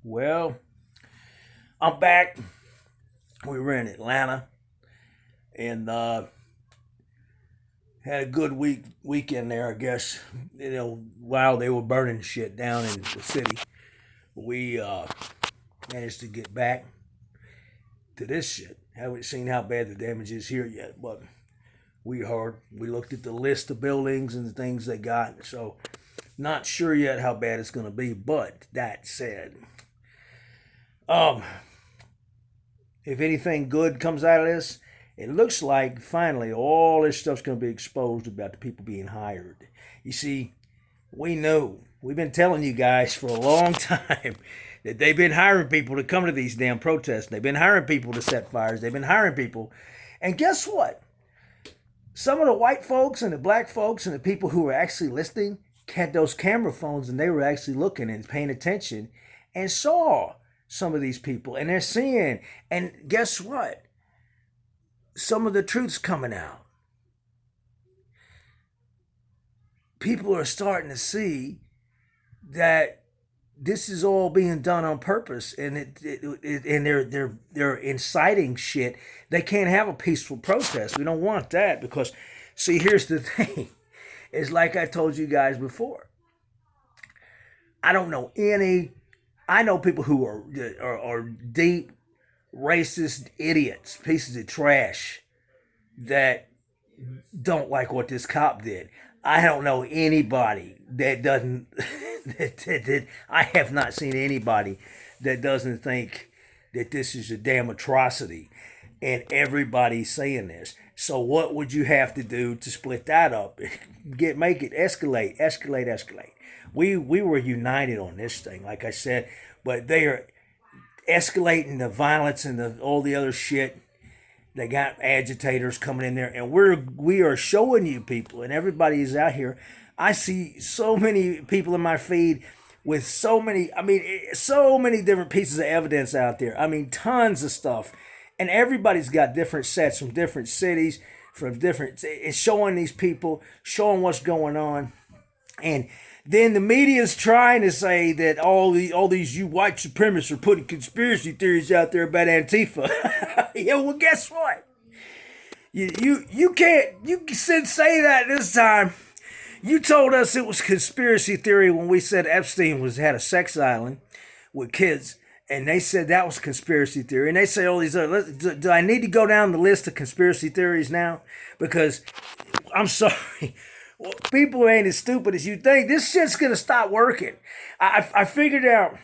Well, I'm back. We were in Atlanta and had a good weekend there. I guess while they were burning shit down in the city, we managed to get back to this shit. Haven't seen how bad the damage is here yet, but we heard. We looked at the list of buildings and the things they got, so not sure yet how bad it's gonna be. But that said, um, if anything good comes out of this, it looks like finally all this stuff's going to be exposed about the people being hired. You see, we know, we've been telling you guys for a long time that they've been hiring people to come to these damn protests. They've been hiring people to set fires. They've been hiring people. And guess what? Some of the white folks and the black folks and the people who were actually listening had those camera phones and they were actually looking and paying attention and saw some of these people and they're seeing. And guess what? Some of the truth's coming out. People are starting to see that this is all being done on purpose, and and they're inciting shit. They can't have a peaceful protest. We don't want that because, see, here's the thing: it's like I told you guys before. I don't know any. I know people who are deep racist idiots, pieces of trash that don't like what this cop did. I don't know anybody that doesn't. I have not seen anybody that doesn't think that this is a damn atrocity, and everybody's saying this. So what would you have to do to split that up? Make it escalate. We were united on this thing, like I said, but they are escalating the violence and all the other shit. They got agitators coming in there, and we are showing you people, and everybody is out here. I see so many people in my feed with so many, so many different pieces of evidence out there. I mean, tons of stuff, and everybody's got different sets from different cities, from different. It's showing these people, showing what's going on, and then the media's trying to say that all these you white supremacists are putting conspiracy theories out there about Antifa. Yeah, well, guess what? You can't say that this time. You told us it was conspiracy theory when we said Epstein had a sex island with kids, and they said that was conspiracy theory. And they say all these other. Do I need to go down the list of conspiracy theories now? Because I'm sorry. Well, people ain't as stupid as you think. This shit's gonna stop working. I figured out.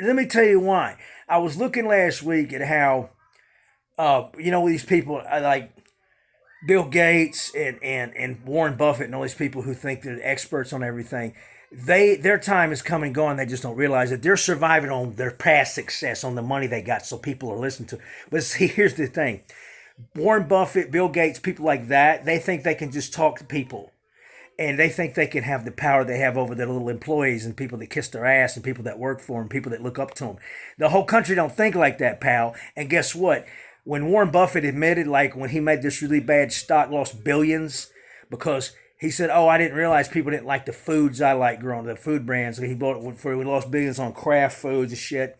Let me tell you why. I was looking last week at how, these people like Bill Gates and Warren Buffett and all these people who think they're experts on everything. Their time is coming and gone. They just don't realize that they're surviving on their past success, on the money they got. So people are listening to. But see, here's the thing: Warren Buffett, Bill Gates, people like that, they think they can just talk to people. And they think they can have the power they have over their little employees and people that kiss their ass and people that work for them, people that look up to them. The whole country don't think like that, pal. And guess what? When Warren Buffett admitted, like when he made this really bad stock, lost billions because he said, "Oh, I didn't realize people didn't like the foods I like growing, the food brands." And he bought it for we lost billions on Kraft foods and shit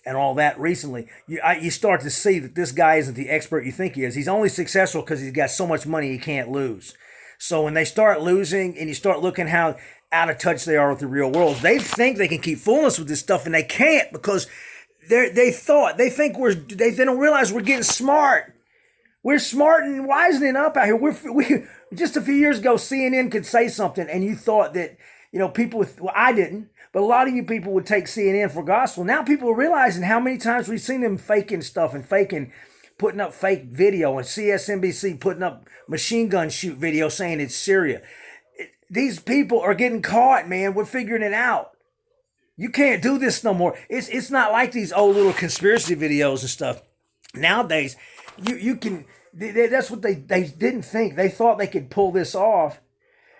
and all that recently. You start to see that this guy isn't the expert you think he is. He's only successful because he's got so much money he can't lose. So when they start losing and you start looking how out of touch they are with the real world, they think they can keep fooling us with this stuff, and they can't because they think they don't realize we're getting smart. We're smart and wisening up out here. We just a few years ago, CNN could say something, and you thought that people with I didn't, but a lot of you people would take CNN for gospel. Now people are realizing how many times we've seen them faking stuff and putting up fake video, and CSNBC putting up machine gun shoot video saying it's Syria. These people are getting caught, man. We're figuring it out. You can't do this no more. It's not like these old little conspiracy videos and stuff. Nowadays, you can. That's what they didn't think. They thought they could pull this off,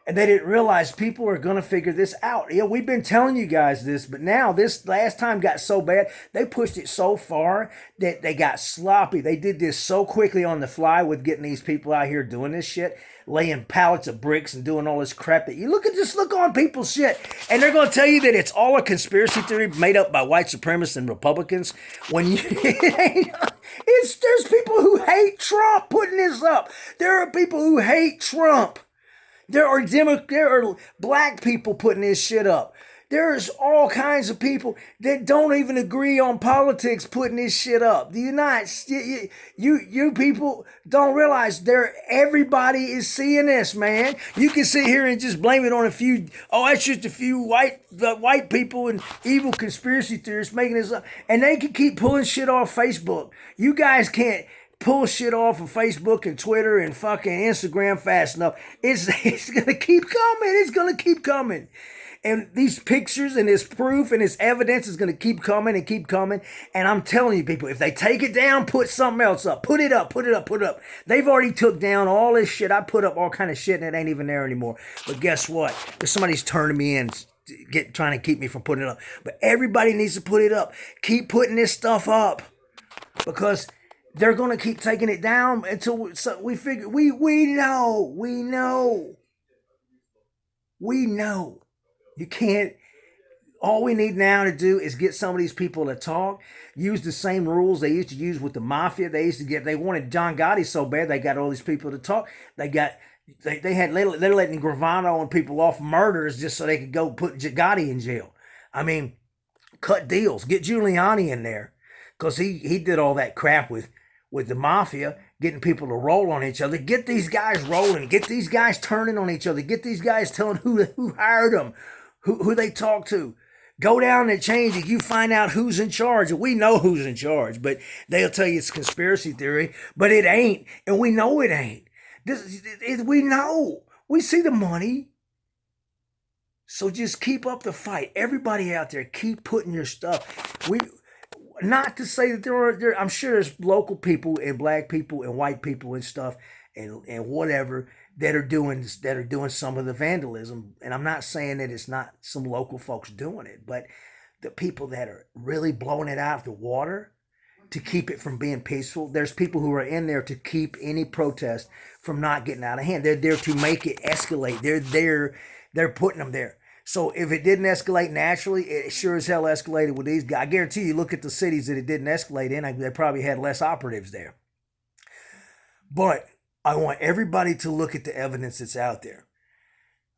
And they didn't realize people are going to figure this out. Yeah, we've been telling you guys this, but now this last time got so bad, they pushed it so far that they got sloppy. They did this so quickly on the fly with getting these people out here doing this shit, laying pallets of bricks and doing all this crap that you look on people's shit. And they're going to tell you that it's all a conspiracy theory made up by white supremacists and Republicans. When you, there's people who hate Trump putting this up. There are people who hate Trump. There are black people putting this shit up. There's all kinds of people that don't even agree on politics putting this shit up. Do you not? You people don't realize everybody is seeing this, man. You can sit here and just blame it on a few. Oh, that's just a few white people and evil conspiracy theorists making this up, and they can keep pulling shit off Facebook. You guys can't pull shit off of Facebook and Twitter and fucking Instagram fast enough. It's gonna keep coming. It's gonna keep coming. And these pictures and this proof and this evidence is gonna keep coming and keep coming. And I'm telling you, people, if they take it down, put something else up. Put it up, put it up, put it up. They've already took down all this shit. I put up all kind of shit and it ain't even there anymore. But guess what? If somebody's turning me in, trying to keep me from putting it up. But everybody needs to put it up. Keep putting this stuff up. Because they're going to keep taking it down until we figure, we know. You can't, all we need now to do is get some of these people to talk, use the same rules they used to use with the mafia. They wanted John Gotti so bad, they got all these people to talk. They're letting Gravano and people off murders just so they could go put Gotti in jail. I mean, cut deals, get Giuliani in there. Because he did all that crap with the mafia, getting people to roll on each other. Get these guys rolling. Get these guys turning on each other. Get these guys telling who hired them, who they talk to. Go down and change it. You find out who's in charge. We know who's in charge, but they'll tell you it's conspiracy theory, but it ain't. And we know it ain't. We know. We see the money. So just keep up the fight. Everybody out there, keep putting your stuff. Not to say that I'm sure there's local people and black people and white people and stuff and whatever that are doing some of the vandalism. And I'm not saying that it's not some local folks doing it, but the people that are really blowing it out of the water to keep it from being peaceful. There's people who are in there to keep any protest from not getting out of hand. They're there to make it escalate. They're putting them there. So if it didn't escalate naturally, it sure as hell escalated with these guys. I guarantee you, look at the cities that it didn't escalate in, they probably had less operatives there. But I want everybody to look at the evidence that's out there.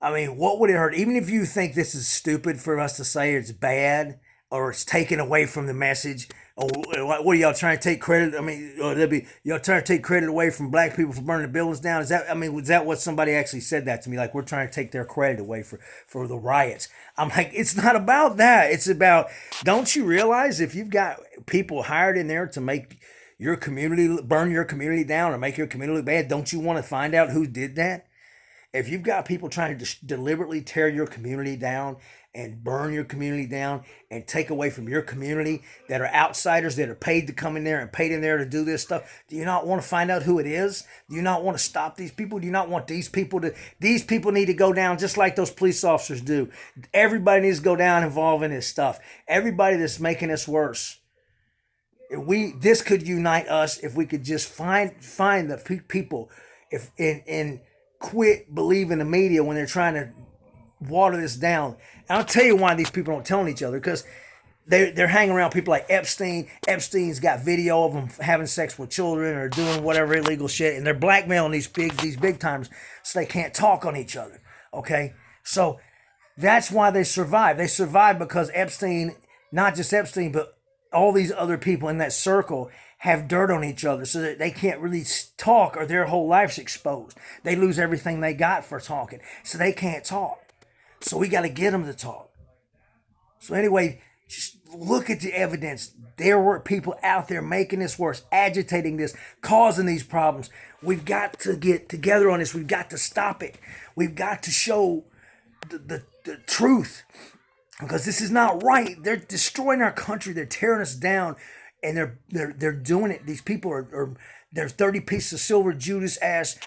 I mean, what would it hurt? Even if you think this is stupid for us to say it's bad or it's taken away from the message, or what are y'all trying to take credit? I mean, y'all trying to take credit away from black people for burning the buildings down? Was that what somebody actually said that to me? Like, we're trying to take their credit away for the riots. I'm like, it's not about that. It's about, don't you realize if you've got people hired in there to make your community, burn your community down or make your community look bad, don't you want to find out who did that? If you've got people trying to deliberately tear your community down and burn your community down and take away from your community that are outsiders that are paid to come in there and paid in there to do this stuff, do you not want to find out who it is? Do you not want to stop these people? Do you not want these people need to go down just like those police officers do? Everybody needs to go down involved in this stuff. Everybody that's making this worse. This could unite us if we could just find the people and quit believing the media when they're trying to water this down. And I'll tell you why these people don't tell each other, because they're hanging around people like Epstein. Epstein's got video of them having sex with children or doing whatever illegal shit, and they're blackmailing these big timers so they can't talk on each other. Okay, so that's why they survive. They survive because Epstein, not just Epstein, but all these other people in that circle have dirt on each other so that they can't really talk or their whole life's exposed. They lose everything they got for talking, so they can't talk. So we got to get them to talk. So anyway, just look at the evidence. There were people out there making this worse, agitating this, causing these problems. We've got to get together on this. We've got to stop it. We've got to show the truth, because this is not right. They're destroying our country. They're tearing us down. And they're doing it. These people they're 30 pieces of silver Judas ass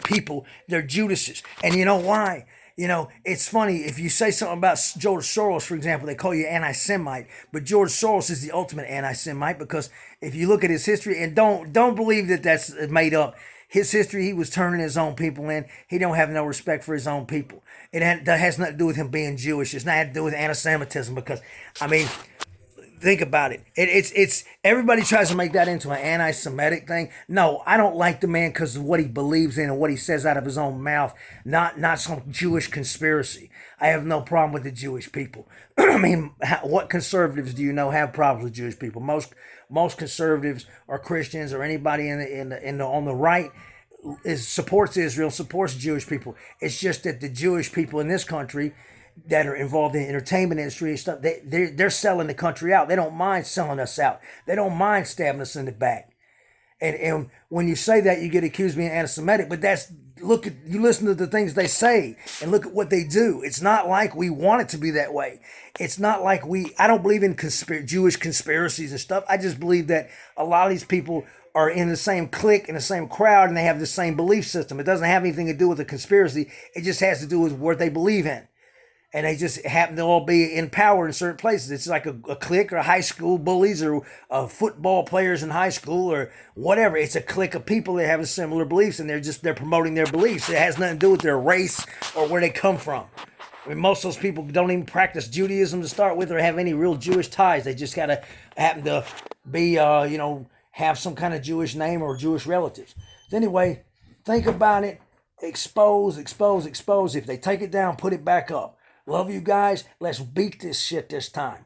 people. They're Judases. And you know why? It's funny if you say something about George Soros, for example, they call you anti-Semite, but George Soros is the ultimate anti-Semite because if you look at his history, and don't believe that that's made up. His history, he was turning his own people in. He don't have no respect for his own people. That has nothing to do with him being Jewish. It's not to do with anti-Semitism because, I mean, think about it. It's everybody tries to make that into an anti-Semitic thing. No, I don't like the man because of what he believes in and what he says out of his own mouth. Not some Jewish conspiracy. I have no problem with the Jewish people. I mean, what conservatives do you know have problems with Jewish people? Most conservatives or Christians or anybody on the right supports Israel, supports Jewish people. It's just that the Jewish people in this country that are involved in the entertainment industry and stuff, they're selling the country out. They don't mind selling us out. They don't mind stabbing us in the back. And when you say that, you get accused of being anti-Semitic. But you listen to the things they say and look at what they do. It's not like we want it to be that way. It's not like I don't believe in Jewish conspiracies and stuff. I just believe that a lot of these people are in the same clique, in the same crowd, and they have the same belief system. It doesn't have anything to do with a conspiracy. It just has to do with what they believe in. And they just happen to all be in power in certain places. It's like a clique or high school bullies or football players in high school or whatever. It's a clique of people that have similar beliefs, and they're promoting their beliefs. It has nothing to do with their race or where they come from. I mean, most of those people don't even practice Judaism to start with or have any real Jewish ties. They just gotta happen to be, have some kind of Jewish name or Jewish relatives. Anyway, think about it. Expose. If they take it down, put it back up. Love you guys. Let's beat this shit this time.